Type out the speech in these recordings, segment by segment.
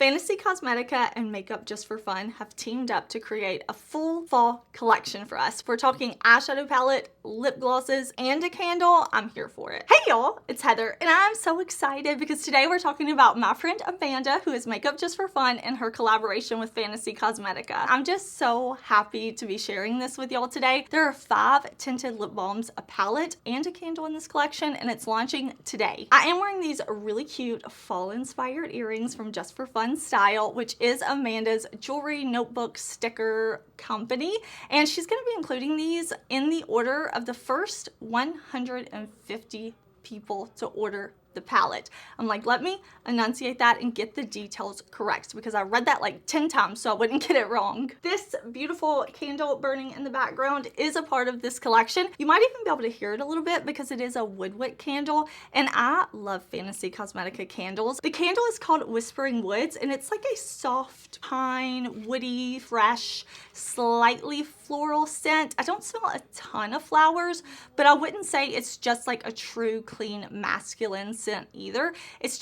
Fantasy Cosmetica and Makeup Just for Fun have teamed up to create a full fall collection for us. We're talking eyeshadow palette, lip glosses, and a candle. I'm here for it. Hey y'all, it's Heather, and I'm so excited because today we're talking about my friend Amanda, who is Makeup Just for Fun, and her collaboration with Fantasy Cosmetica. I'm just so happy to be sharing this with y'all today. There are 5 tinted lip balms, a palette, and a candle in this collection, and it's launching today. I am wearing these really cute fall-inspired earrings from Just for Fun Style, which is Amanda's jewelry notebook sticker company, and she's going to be including these in the order of the first 150 people to order the palette. I'm like, let me enunciate that and get the details correct because I read that like 10 times so I wouldn't get it wrong. This beautiful candle burning in the background is a part of this collection. You might even be able to hear it a little bit because it is a woodwick candle, and I love Fantasy Cosmetica candles. The candle is called Whispering Woods, and it's like a soft pine, woody, fresh, slightly floral scent. I don't smell a ton of flowers, but I wouldn't say it's just like a true clean masculine scent either. It's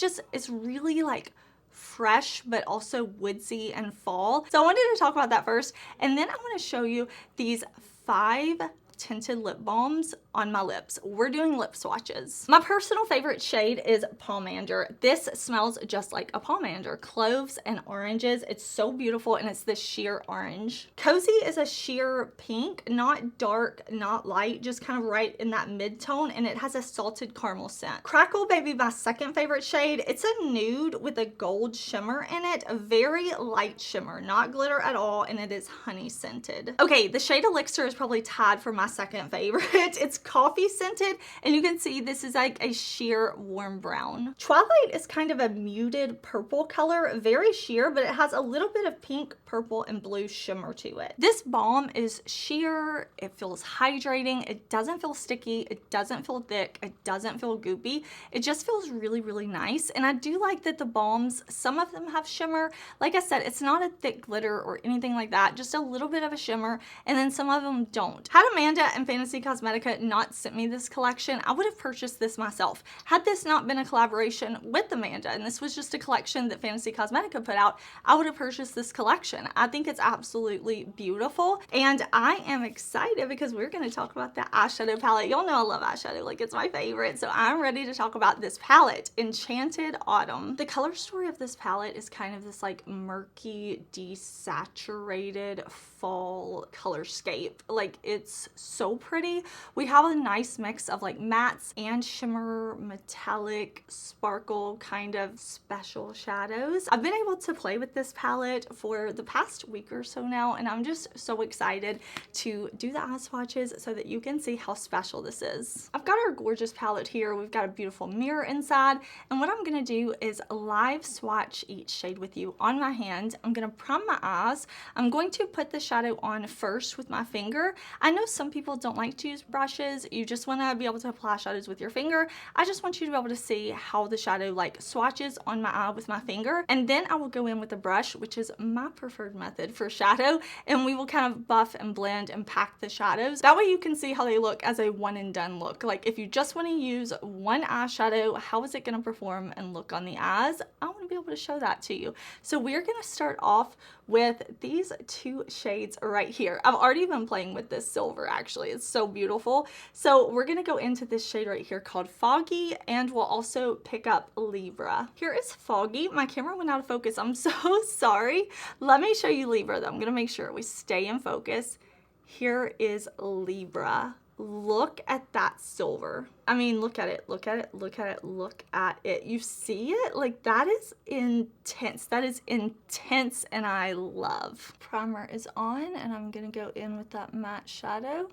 really like fresh but also woodsy and fall. So I wanted to talk about that first, and then I want to show you these 5 tinted lip balms on my lips. We're doing lip swatches. My personal favorite shade is Pomander. This smells just like a pomander. Cloves and oranges. It's so beautiful, and it's this sheer orange. Cozy is a sheer pink, not dark, not light, just kind of right in that mid-tone, and it has a salted caramel scent. Crackle Baby, my second favorite shade. It's a nude with a gold shimmer in it. A very light shimmer, not glitter at all, and it is honey scented. Okay, the shade Elixir is probably tied for my second favorite. It's coffee scented, and you can see this is like a sheer warm brown. Twilight is kind of a muted purple color, very sheer, but it has a little bit of pink, purple, and blue shimmer to it. This balm is sheer. It feels hydrating. It doesn't feel sticky. It doesn't feel thick. It doesn't feel goopy. It just feels really, really nice, and I do like that the balms, some of them have shimmer. Like I said, it's not a thick glitter or anything like that, just a little bit of a shimmer, and then some of them don't. Had Amanda and Fantasy Cosmetica not sent me this collection, I would have purchased this myself. Had this not been a collaboration with Amanda, and this was just a collection that Fantasy Cosmetica put out, I would have purchased this collection. I think it's absolutely beautiful, and I am excited because we're going to talk about the eyeshadow palette. Y'all know I love eyeshadow, like it's my favorite, so I'm ready to talk about this palette, Enchanted Autumn. The color story of this palette is kind of this like murky, desaturated fall colorscape. Like, it's so pretty. We have a nice mix of like mattes and shimmer, metallic, sparkle kind of special shadows. I've been able to play with this palette for the past week or so now, and I'm just so excited to do the eye swatches so that you can see how special this is. I've got our gorgeous palette here. We've got a beautiful mirror inside, and what I'm gonna do is live swatch each shade with you on my hand. I'm gonna prime my eyes. I'm going to put the shadow on first with my finger. I know some people don't like to use brushes. You just want to be able to apply shadows with your finger. I just want you to be able to see how the shadow like swatches on my eye with my finger, and then I will go in with a brush, which is my preferred method for shadow, and we will kind of buff and blend and pack the shadows. That way you can see how they look as a one and done look. Like, if you just want to use one eyeshadow, how is it going to perform and look on the eyes? I want to be able to show that to you. So we're going to start off with these 2 shades right here. I've already been playing with this silver, actually. It's so beautiful. So we're gonna go into this shade right here called Foggy, and we'll also pick up Libra. Here is Foggy. My camera went out of focus. I'm so sorry. Let me show you Libra though. I'm gonna make sure we stay in focus. Here is Libra. Look at that silver. I mean, look at it, look at it, look at it, look at it. You see it? Like, that is intense. That is intense, and I love. Primer is on, and I'm gonna go in with that matte shadow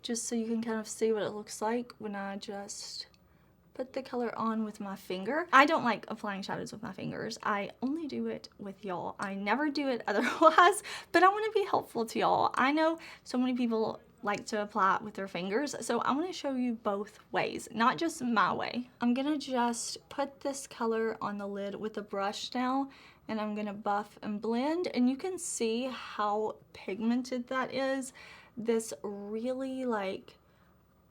just so you can kind of see what it looks like when I just put the color on with my finger. I don't like applying shadows with my fingers. I only do it with y'all. I never do it otherwise, but I want to be helpful to y'all. I know so many people like to apply it with their fingers, so I want to show you both ways, not just my way. I'm gonna just put this color on the lid with a brush now, and I'm gonna buff and blend, and you can see how pigmented that is. This really like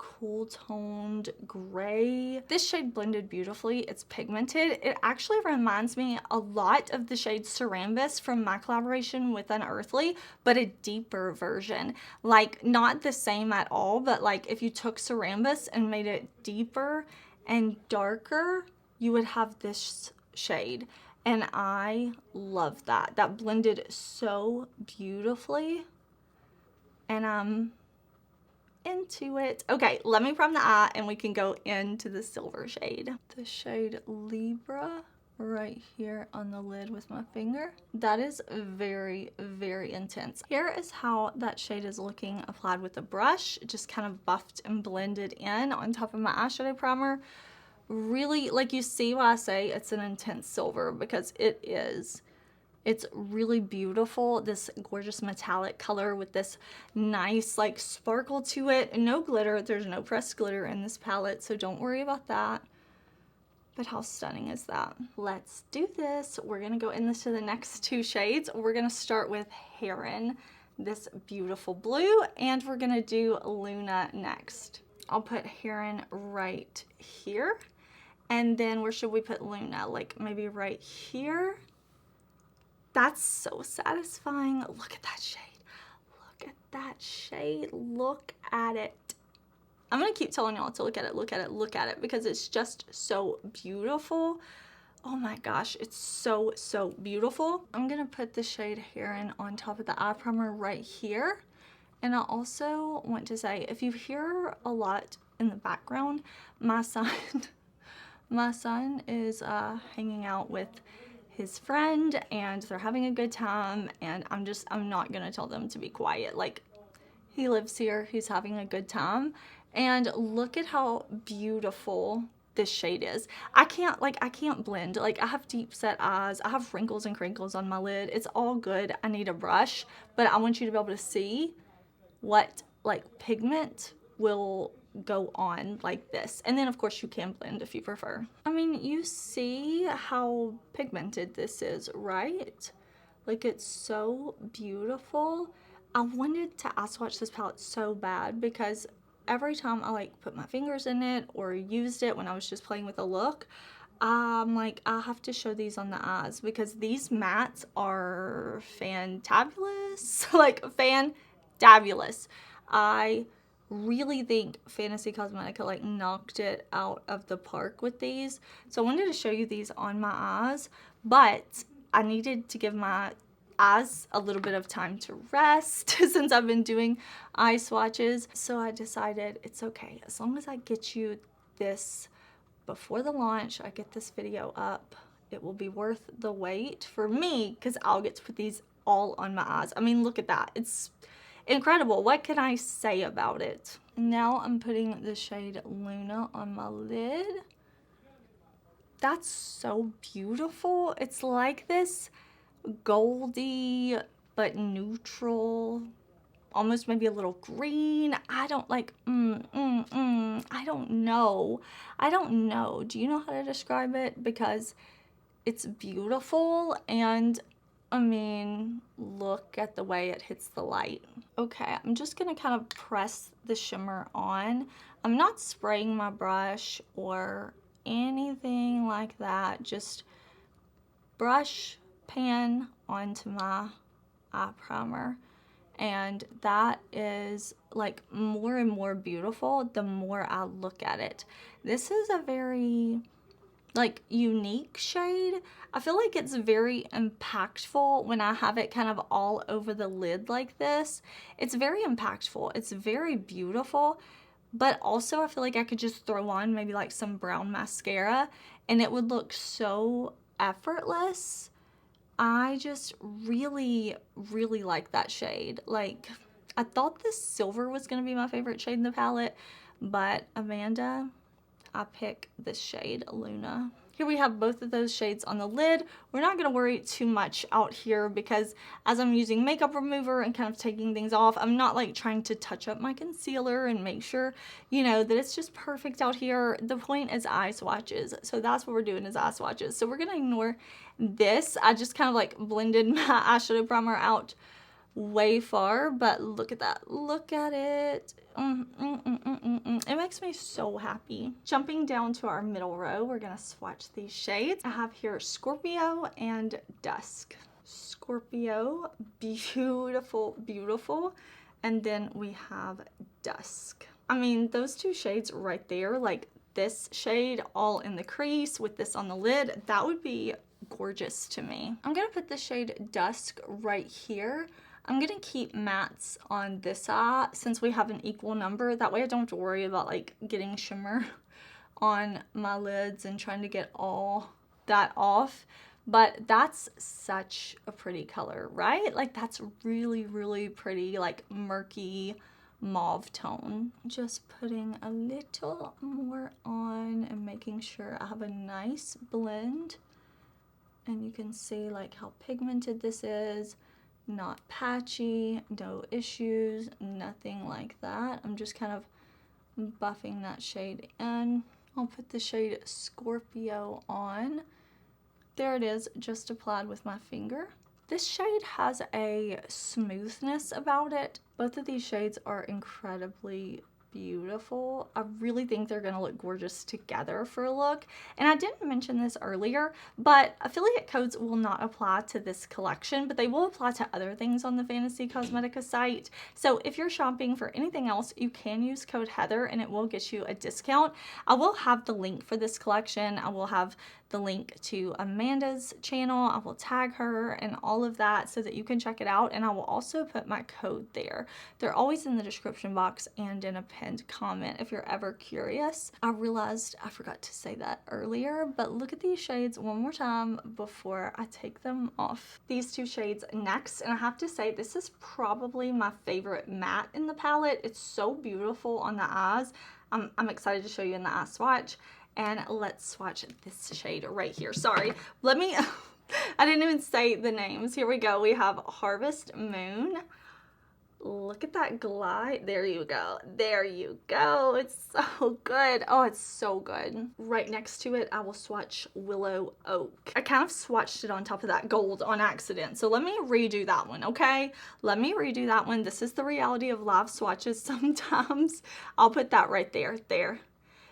cool toned gray. This shade blended beautifully. It's pigmented. It actually reminds me a lot of the shade Cerambus from my collaboration with Unearthly, but a deeper version. Like, not the same at all, but like if you took Cerambus and made it deeper and darker, you would have this shade. And I love that. That blended so beautifully. And I'm into it. Okay, let me prime the eye and we can go into the silver shade. The shade Libra right here on the lid with my finger. That is very, very intense. Here is how that shade is looking applied with a brush. Just kind of buffed and blended in on top of my eyeshadow primer. Really, like, you see why I say it's an intense silver, because it is. It's really beautiful, this gorgeous metallic color with this nice like sparkle to it. No glitter, there's no pressed glitter in this palette, so don't worry about that. But how stunning is that? Let's do this. We're gonna go into the next two shades. We're gonna start with Heron, this beautiful blue, and we're gonna do Luna next. I'll put Heron right here. And then where should we put Luna? Like maybe right here? That's so satisfying. Look at that shade. Look at that shade. Look at it. I'm going to keep telling y'all to look at it, look at it, look at it, because it's just so beautiful. Oh my gosh, it's so, so beautiful. I'm going to put the shade Heron on top of the eye primer right here. And I also want to say, if you hear a lot in the background, my son is hanging out with his friend and they're having a good time, and I'm not gonna tell them to be quiet. Like, he lives here, he's having a good time, and look at how beautiful this shade is. I can't blend. Like, I have deep set eyes, I have wrinkles and crinkles on my lid. It's all good. I need a brush, but I want you to be able to see what like pigment will go on like this. And then of course you can blend if you prefer. I mean, you see how pigmented this is, right? Like, it's so beautiful. I wanted to eye swatch this palette so bad, because every time I like put my fingers in it or used it when I was just playing with a look, I'm like, I have to show these on the eyes, because these mattes are fantabulous. Like, fantabulous. I really think Fantasy Cosmetica like knocked it out of the park with these. So I wanted to show you these on my eyes, but I needed to give my eyes a little bit of time to rest since I've been doing eye swatches. So I decided it's okay, as long as I get you this before the launch, I get this video up, it will be worth the wait for me, because I'll get to put these all on my eyes. I mean, look at that. It's incredible. What can I say about it? Now I'm putting the shade Luna on my lid. That's so beautiful. It's like this goldy but neutral, almost maybe a little green. I don't like, I don't know. Do you know how to describe it? Because it's beautiful, and I mean, look at the way it hits the light. Okay, I'm just gonna kind of press the shimmer on. I'm not spraying my brush or anything like that. Just brush, pan onto my eye primer. And that is like more and more beautiful the more I look at it. This is a very like unique shade. I feel like it's very impactful when I have it kind of all over the lid like this. It's very impactful. It's very beautiful, but also I feel like I could just throw on maybe like some brown mascara and it would look so effortless. I just really, really like that shade. Like, I thought this silver was going to be my favorite shade in the palette, but Amanda, I pick this shade, Luna. Here we have both of those shades on the lid. We're not going to worry too much out here, because as I'm using makeup remover and kind of taking things off, I'm not like trying to touch up my concealer and make sure, you know, that it's just perfect out here. The point is eye swatches. So that's what we're doing, is eye swatches. So we're going to ignore this. I just kind of like blended my eyeshadow primer out way far, but look at that. Look at it. It makes me so happy. Jumping down to our middle row, we're gonna swatch these shades. I have here Scorpio and Dusk. Scorpio, beautiful, beautiful. And then we have Dusk. I mean, those two shades right there, like this shade all in the crease with this on the lid, that would be gorgeous to me. I'm gonna put the shade Dusk right here. I'm gonna keep mattes on this eye since we have an equal number. That way I don't have to worry about like getting shimmer on my lids and trying to get all that off. But that's such a pretty color, right? Like that's really, really pretty, like murky mauve tone. Just putting a little more on and making sure I have a nice blend. And you can see like how pigmented this is, not patchy, no issues, nothing like that. I'm just kind of buffing that shade in. I'll put the shade Scorpio on. There it is, just applied with my finger. This shade has a smoothness about it. Both of these shades are incredibly beautiful. I really think they're gonna look gorgeous together for a look. And I didn't mention this earlier, but affiliate codes will not apply to this collection, but they will apply to other things on the Fantasy Cosmetica site. So if you're shopping for anything else, you can use code Heather and it will get you a discount. I will have the link for this collection. I will have the link to Amanda's channel. I will tag her and all of that so that you can check it out. And I will also put my code there. They're always in the description box and in a pinned comment if you're ever curious. I realized I forgot to say that earlier, but look at these shades one more time before I take them off. These two shades next, and I have to say this is probably my favorite matte in the palette. It's so beautiful on the eyes. I'm excited to show you in the eye swatch. And let's swatch this shade right here. Sorry, let me, I didn't even say the names. Here we go. We have Harvest Moon. Look at that glide. There you go. There you go. It's so good. Oh, it's so good. Right next to it, I will swatch Willow Oak. I kind of swatched it on top of that gold on accident. So let me redo that one, okay? Let me redo that one. This is the reality of live swatches sometimes. I'll put that right there. There.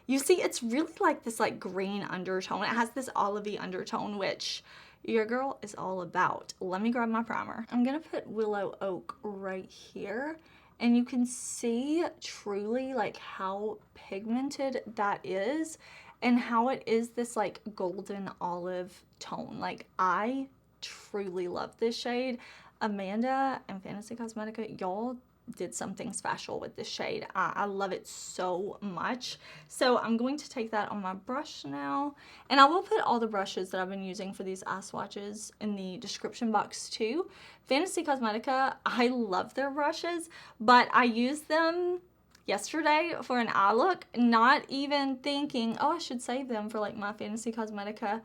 You see, it's really like this like green undertone. It has this olivey undertone, which your girl is all about. Let me grab my primer. I'm gonna put Willow Oak right here. And you can see truly like how pigmented that is and how it is this like golden olive tone. Like I truly love this shade. Amanda and Fantasy Cosmetica, y'all did something special with this shade. I love it so much. So I'm going to take that on my brush now, and I will put all the brushes that I've been using for these eye swatches in the description box too. Fantasy Cosmetica, I love their brushes, but I used them yesterday for an eye look, not even thinking, oh, I should save them for like my Fantasy Cosmetica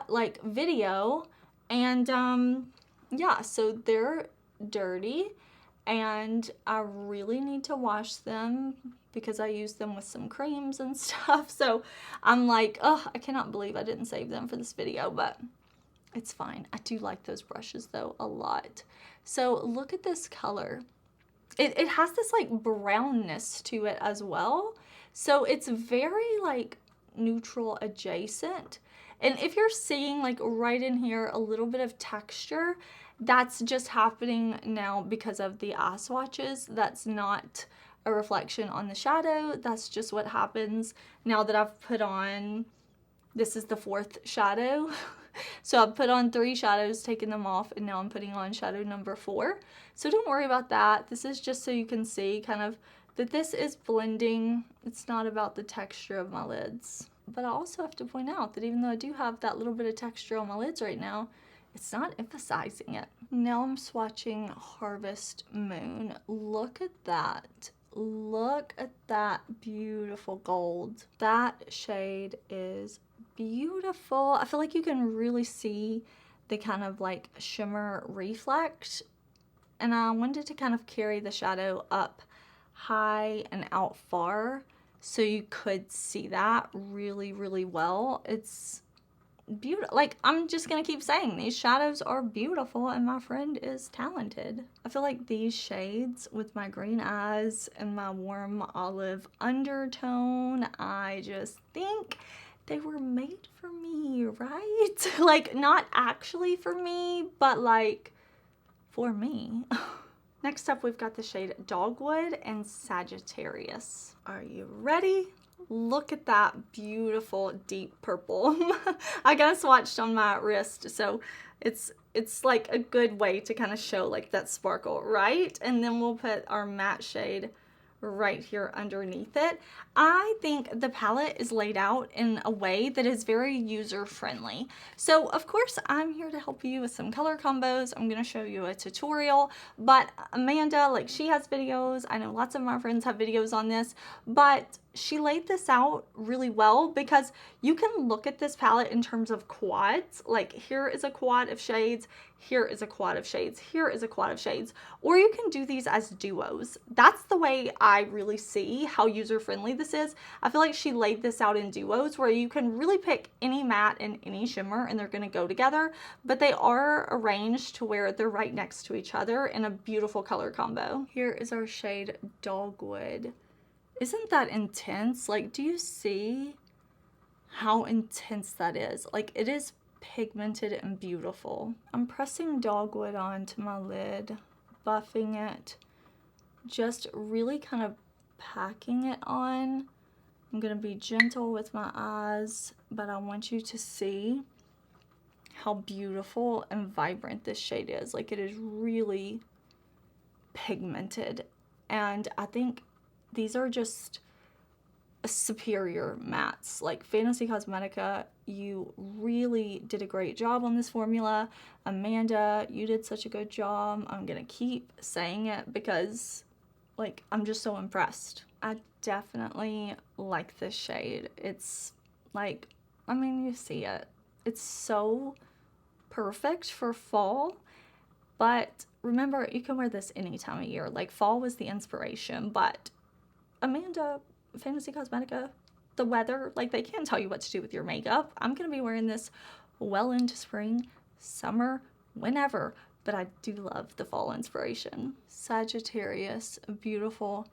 like video. And yeah, so they're dirty. And I really need to wash them because I used them with some creams and stuff. So I'm like, oh, I cannot believe I didn't save them for this video, but it's fine. I do like those brushes though a lot. So look at this color. It has this like brownness to it as well. So it's very like neutral adjacent. And if you're seeing like right in here a little bit of texture, that's just happening now because of the eye swatches. That's not a reflection on the shadow. That's just what happens now that I've put on, this is the fourth shadow. So I've put on 3 shadows, taken them off, and now I'm putting on shadow number 4. So don't worry about that. This is just so you can see kind of that this is blending. It's not about the texture of my lids. But I also have to point out that even though I do have that little bit of texture on my lids right now, it's not emphasizing it. Now I'm swatching Harvest Moon. Look at that. Look at that beautiful gold. That shade is beautiful. I feel like you can really see the kind of like shimmer reflect. And I wanted to kind of carry the shadow up high and out far so you could see that really, really well. It's beautiful. Like, I'm just gonna keep saying these shadows are beautiful and my friend is talented. I feel like these shades with my green eyes and my warm olive undertone, I just think they were made for me, right? Like, not actually for me, but like for me. Next up, we've got the shade Dogwood and Sagittarius. Are you ready? Look at that beautiful deep purple. I got a swatched on my wrist, so it's like a good way to kind of show like that sparkle, right? And then we'll put our matte shade right here underneath it. I think the palette is laid out in a way that is very user friendly. So of course I'm here to help you with some color combos. I'm going to show you a tutorial, but Amanda, like, she has videos. I know lots of my friends have videos on this, but she laid this out really well because you can look at this palette in terms of quads. Like, here is a quad of shades, here is a quad of shades, here is a quad of shades, or you can do these as duos. That's the way I really see how user-friendly this is. I feel like she laid this out in duos where you can really pick any matte and any shimmer and they're gonna go together, but they are arranged to where they're right next to each other in a beautiful color combo. Here is our shade Dogwood. Isn't that intense? Like, do you see how intense that is? Like, it is pigmented and beautiful. I'm pressing Dogwood onto my lid, buffing it, just really kind of packing it on. I'm gonna be gentle with my eyes, but I want you to see how beautiful and vibrant this shade is. Like, it is really pigmented, and I think these are just superior mattes. Like, Fantasy Cosmetica, you really did a great job on this formula. Amanda, you did such a good job. I'm gonna keep saying it because, like, I'm just so impressed. I definitely like this shade. It's like, I mean, you see it. It's so perfect for fall, but remember, you can wear this any time of year. Like, fall was the inspiration, but Amanda, Fantasy Cosmetica, the weather, like, they can't tell you what to do with your makeup. I'm gonna be wearing this well into spring, summer, whenever, but I do love the fall inspiration. Sagittarius, a beautiful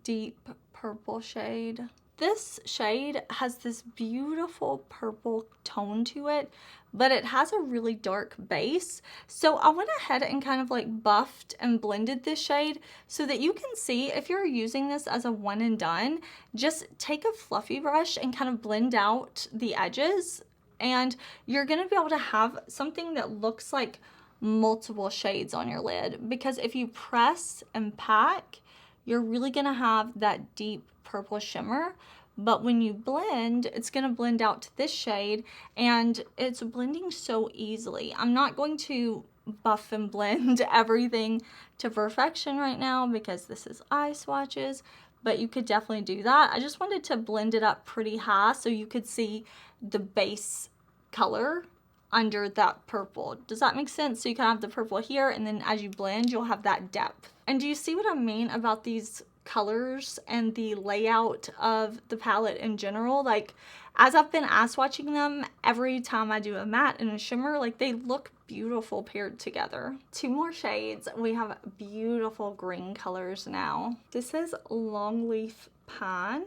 deep purple shade. This shade has this beautiful purple tone to it, but it has a really dark base. So I went ahead and kind of like buffed and blended this shade so that you can see, if you're using this as a one and done, just take a fluffy brush and kind of blend out the edges, and you're gonna be able to have something that looks like multiple shades on your lid, because if you press and pack, you're really gonna have that deep purple shimmer, but when you blend, it's gonna blend out to this shade, and it's blending so easily. I'm not going to buff and blend everything to perfection right now because this is Eye Swatches, but you could definitely do that. I just wanted to blend it up pretty high so you could see the base color under that purple. Does that make sense? So you can have the purple here, and then as you blend, you'll have that depth. And do you see what I mean about these colors and the layout of the palette in general? Like, as I've been eye swatching them, every time I do a matte and a shimmer, like, they look beautiful paired together. Two more shades. We have beautiful green colors now. This is Longleaf Pine.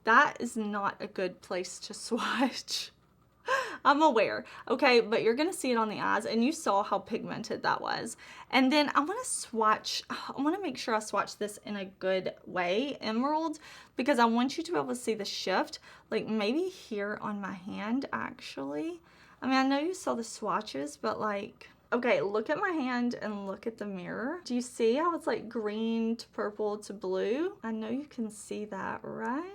That is not a good place to swatch. I'm aware, okay, but you're gonna see it on the eyes, and you saw how pigmented that was. And then I want to make sure I swatch this in a good way, Emerald, because I want you to be able to see the shift, like maybe here on my hand, actually. I mean, I know you saw the swatches, but like, okay, look at my hand and look at the mirror. Do you see how it's like green to purple to blue? I know you can see that, right?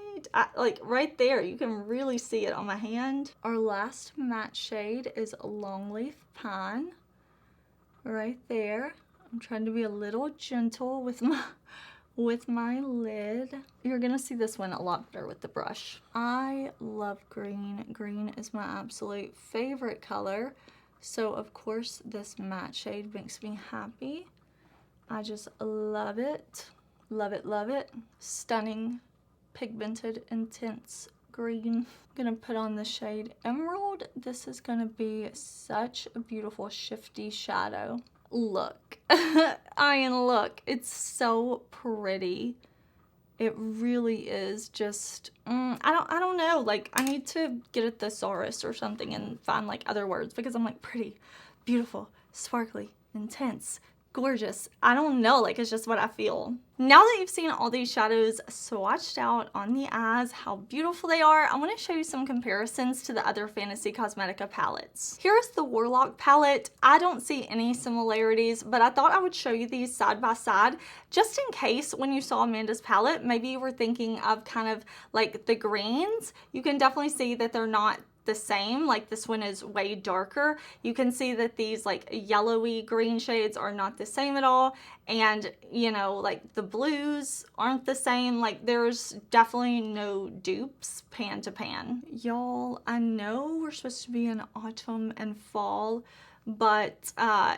Like right there, you can really see it on my hand. Our last matte shade is Longleaf Pine, right there. I'm trying to be a little gentle with my lid. You're gonna see this one a lot better with the brush. I love green. Green is my absolute favorite color. So of course this matte shade makes me happy. I just love it. Love it, love it. Stunning, pigmented, intense green. I'm gonna put on the shade Emerald. This is gonna be such a beautiful shifty shadow. Look, I mean, look, it's so pretty. It really is just, I don't know, like, I need to get a thesaurus or something and find, like, other words, because I'm, like, pretty, beautiful, sparkly, intense, gorgeous. I don't know, like, it's just what I feel. Now that you've seen all these shadows swatched out on the eyes, how beautiful they are, I want to show you some comparisons to the other Fantasy Cosmetica palettes. Here's the Warlock palette. I don't see any similarities, but I thought I would show you these side by side, just in case when you saw Amanda's palette, maybe you were thinking of kind of like the greens. You can definitely see that they're not the same. Like, this one is way darker. You can see that these like yellowy green shades are not the same at all, and you know, like the blues aren't the same. Like, there's definitely no dupes pan to pan. Y'all, I know we're supposed to be in autumn and fall, but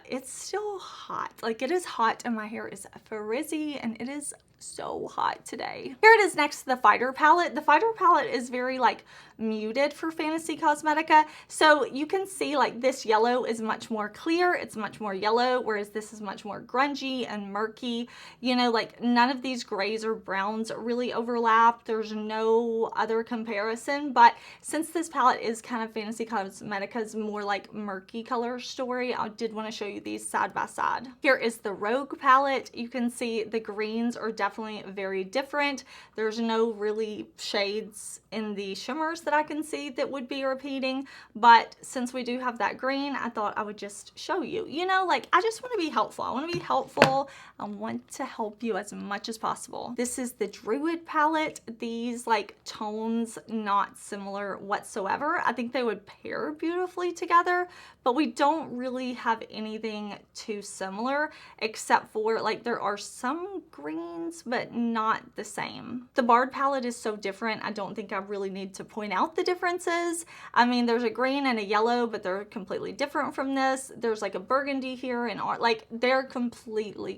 it's still hot. Like, it is hot and my hair is frizzy and it is so hot today. Here it is next to the Fighter palette. The Fighter palette is very like muted for Fantasy Cosmetica. So you can see like this yellow is much more clear. It's much more yellow, whereas this is much more grungy and murky. You know, like none of these grays or browns really overlap. There's no other comparison, but since this palette is kind of Fantasy Cosmetica's more like murky color story, I did want to show you these side by side. Here is the Rogue palette. You can see the greens are definitely very different. There's no really shades in the shimmers that I can see that would be repeating, but since we do have that green, I thought I would just show you. You know, like, I just want to be helpful. I want to be helpful. I want to help you as much as possible. This is the Druid palette. These like tones, not similar whatsoever. I think they would pair beautifully together, but we don't really have anything too similar, except for like there are some greens, but not the same. The Bard palette is so different. I don't think I really need to point out the differences. I mean, there's a green and a yellow, but they're completely different from this. There's like a burgundy here and like they're completely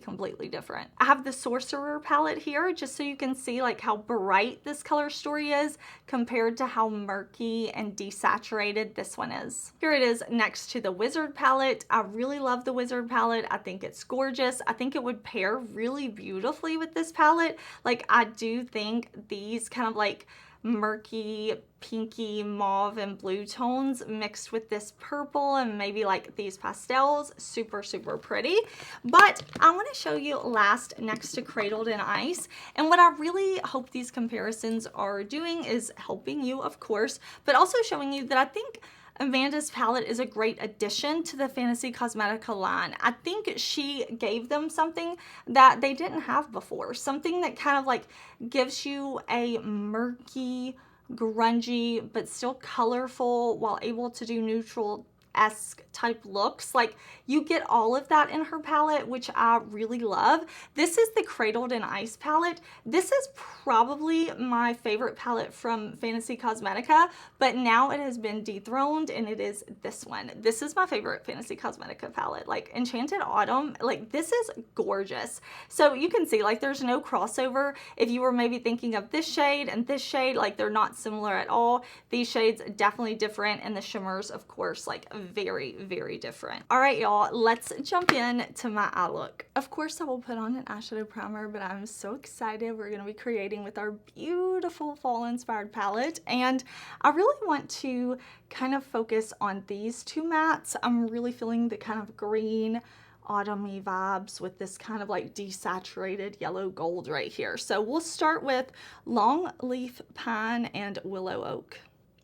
different. I have the Sorcerer palette here just so you can see like how bright this color story is compared to how murky and desaturated this one is. Here it is next to the Wizard palette. I really love the Wizard palette. I think it's gorgeous. I think it would pair really beautifully with this palette. Like, I do think these kind of like murky pinky mauve and blue tones mixed with this purple and maybe like these pastels, super pretty. But I want to show you last next to Cradled in Ice, and what I really hope these comparisons are doing is helping you, of course, but also showing you that I think Amanda's palette is a great addition to the Fantasy Cosmetica line. I think she gave them something that they didn't have before. Something that kind of like gives you a murky, grungy, but still colorful while able to do neutral-esque type looks. Like, you get all of that in her palette, which I really love. This is the Cradled in Ice palette. This is probably my favorite palette from Fantasy Cosmetica, but now it has been dethroned and it is this one. This is my favorite Fantasy Cosmetica palette. Like, Enchanted Autumn, like, this is gorgeous. So you can see like there's no crossover. If you were maybe thinking of this shade and this shade, like they're not similar at all. These shades definitely different, and the shimmers, of course, like very different. All right, y'all, let's jump in to my eye look. Of course, I will put on an eyeshadow primer, but I'm so excited. We're gonna be creating with our beautiful fall inspired palette, and I really want to kind of focus on these two mattes. I'm really feeling the kind of green autumny vibes with this kind of like desaturated yellow gold right here. So we'll start with Long Leaf Pine and Willow Oak.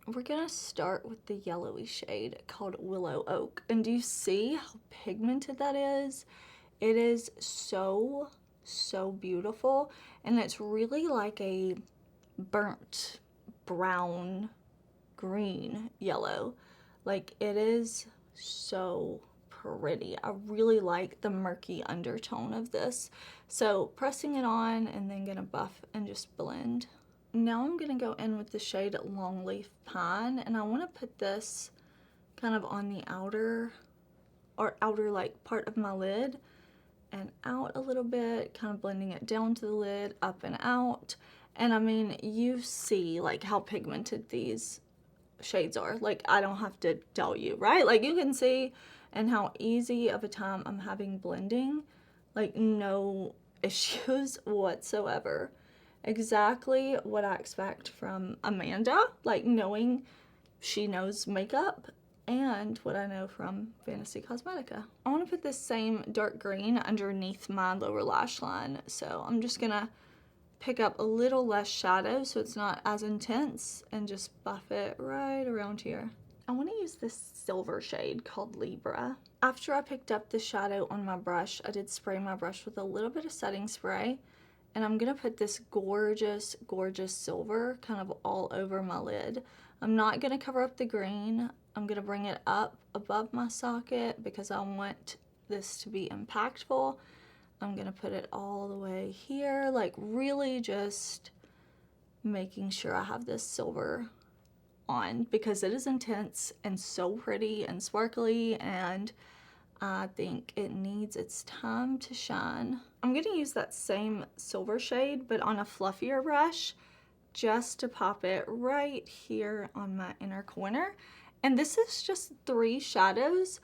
We're gonna start with the yellowy shade called Willow Oak. And do you see how pigmented that is? It is so beautiful. And it's really like a burnt brown green yellow. Like, it is so pretty. I really like the murky undertone of this. So pressing it on and then gonna buff and just blend. Now I'm gonna go in with the shade Longleaf Pine, and I want to put this kind of on the outer like part of my lid and out a little bit, kind of blending it down to the lid, up and out. And I mean, you see like how pigmented these shades are. Like, I don't have to tell you, right? Like, you can see, and how easy of a time I'm having blending. Like, no issues whatsoever. Exactly what I expect from Amanda, like knowing she knows makeup, and what I know from Fantasy Cosmetica. I want to put this same dark green underneath my lower lash line, so I'm just gonna pick up a little less shadow so it's not as intense and just buff it right around here. I want to use this silver shade called Libra. After I picked up the shadow on my brush, I did spray my brush with a little bit of setting spray, and I'm gonna put this gorgeous, gorgeous silver kind of all over my lid. I'm not gonna cover up the green. I'm gonna bring it up above my socket because I want this to be impactful. I'm gonna put it all the way here, like really just making sure I have this silver on because it is intense and so pretty and sparkly, and I think it needs its time to shine. I'm gonna use that same silver shade but on a fluffier brush just to pop it right here on my inner corner. And this is just 3 shadows,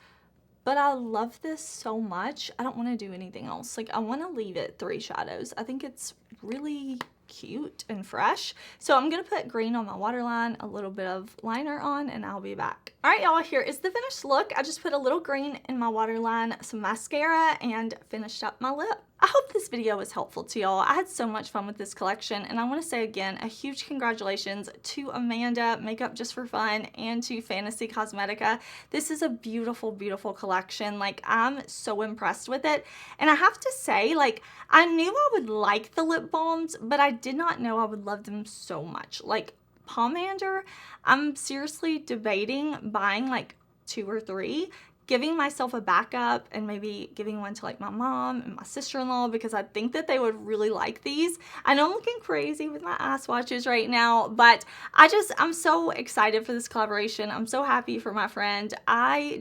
but I love this so much. I don't want to do anything else. Like, I want to leave it 3 shadows. I think it's really cute and fresh. So I'm gonna put green on my waterline, a little bit of liner on, and I'll be back. All right, y'all, here is the finished look. I just put a little green in my waterline, some mascara, and finished up my lip. I hope this video was helpful to y'all. I had so much fun with this collection, and I want to say again, a huge congratulations to Amanda, Makeup Just for Fun, and to Fantasy Cosmetica. This is a beautiful, beautiful collection. Like, I'm so impressed with it. And I have to say, like, I knew I would like the lip balms, but I did not know I would love them so much. Like, Pomander, I'm seriously debating buying like 2 or 3, giving myself a backup and maybe giving one to like my mom and my sister-in-law because I think that they would really like these. I know I'm looking crazy with my eye swatches right now, but I'm so excited for this collaboration. I'm so happy for my friend. I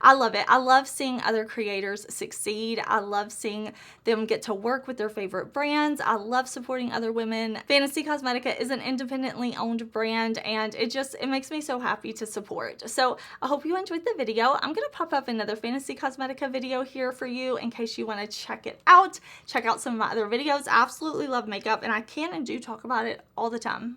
love it. I love seeing other creators succeed. I love seeing them get to work with their favorite brands. I love supporting other women. Fantasy Cosmetica is an independently owned brand, and it makes me so happy to support. So I hope you enjoyed the video. I'm gonna pop up another Fantasy Cosmetica video here for you in case you want to check it out. Check out some of my other videos. I absolutely love makeup, and I can and do talk about it all the time.